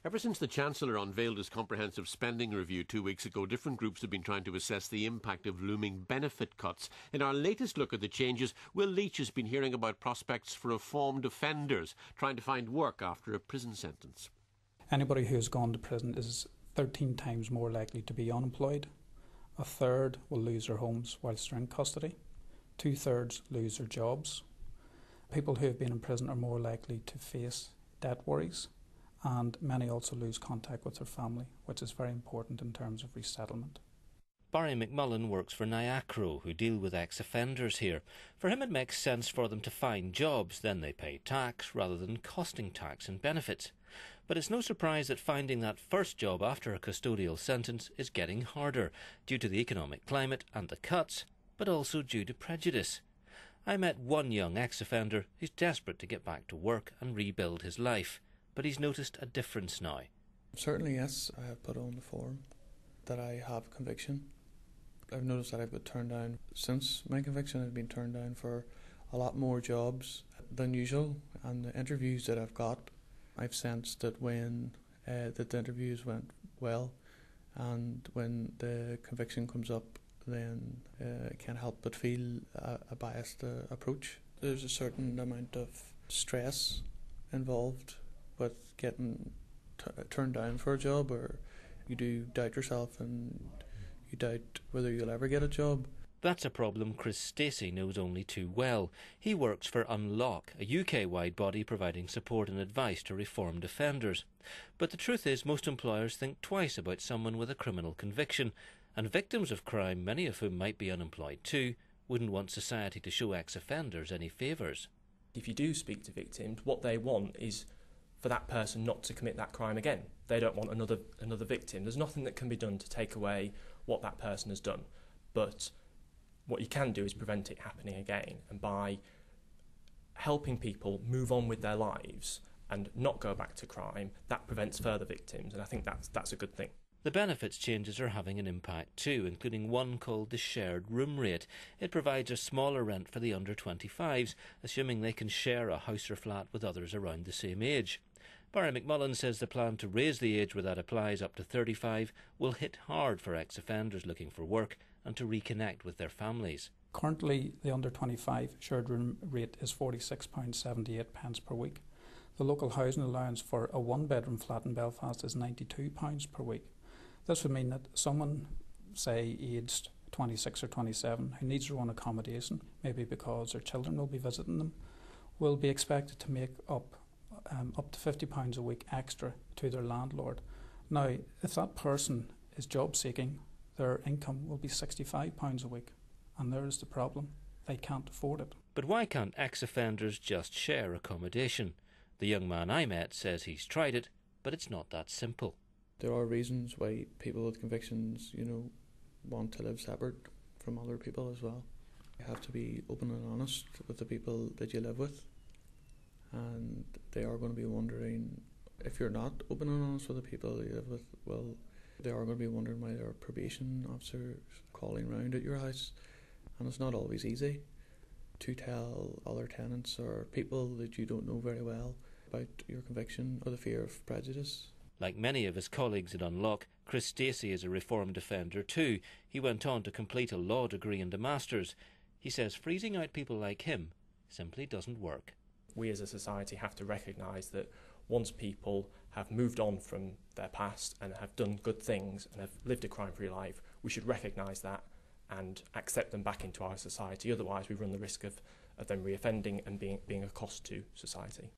Ever since the Chancellor unveiled his comprehensive spending review 2 weeks ago, different groups have been trying to assess the impact of looming benefit cuts. In our latest look at the changes, Will Leach has been hearing about prospects for reformed offenders trying to find work after a prison sentence. Anybody who has gone to prison is 13 times more likely to be unemployed. A third will lose their homes whilst they're in custody. 2/3 lose their jobs. People who have been in prison are more likely to face debt worries, and many also lose contact with their family, which is very important in terms of resettlement. Barry McMullen works for Niacro, who deal with ex-offenders here. For him it makes sense for them to find jobs, then they pay tax rather than costing tax and benefits. But it's no surprise that finding that first job after a custodial sentence is getting harder, due to the economic climate and the cuts, but also due to prejudice. I met one young ex-offender who's desperate to get back to work and rebuild his life, but he's noticed a difference now. Certainly, yes, I have put on the form that I have a conviction. I've noticed that I've been turned down since my conviction. I've been turned down for a lot more jobs than usual, and the interviews that I've got, I've sensed that when that the interviews went well, and when the conviction comes up, then I can't help but feel a biased approach. There's a certain amount of stress involved with getting turned down for a job, or you do doubt yourself and you doubt whether you'll ever get a job. That's a problem Stacey knows only too well. He works for Unlock, a UK-wide body providing support and advice to reformed offenders. But the truth is most employers think twice about someone with a criminal conviction, and victims of crime, many of whom might be unemployed too, wouldn't want society to show ex-offenders any favours. If you do speak to victims, what they want is for that person not to commit that crime again. They don't want another victim. There's nothing that can be done to take away what that person has done. But what you can do is prevent it happening again. And by helping people move on with their lives and not go back to crime, that prevents further victims. And I think that's a good thing. The benefits changes are having an impact too, including one called the shared room rate. It provides a smaller rent for the under 25s, assuming they can share a house or flat with others around the same age. Barry McMullen says the plan to raise the age where that applies up to 35 will hit hard for ex-offenders looking for work and to reconnect with their families. Currently, the under 25 shared room rate is £46.78 per week. The local housing allowance for a one-bedroom flat in Belfast is £92 per week. This would mean that someone, say aged 26 or 27, who needs their own accommodation, maybe because their children will be visiting them, will be expected to make up to £50 a week extra to their landlord. Now, if that person is job seeking, their income will be £65 a week, and there's the problem. They can't afford it. But why can't ex-offenders just share accommodation? The young man I met says he's tried it, but it's not that simple. There are reasons why people with convictions, want to live separate from other people as well. You have to be open and honest with the people that you live with, and they are going to be wondering, if you're not open and honest with the people you live with, well, they are going to be wondering why there are probation officers calling round at your house, and it's not always easy to tell other tenants or people that you don't know very well about your conviction or the fear of prejudice. Like many of his colleagues at Unlock, Stacey is a reformed offender too. He went on to complete a law degree and a master's. He says freezing out people like him simply doesn't work. We as a society have to recognise that once people have moved on from their past and have done good things and have lived a crime-free life, we should recognise that and accept them back into our society. Otherwise we run the risk of them reoffending and being a cost to society.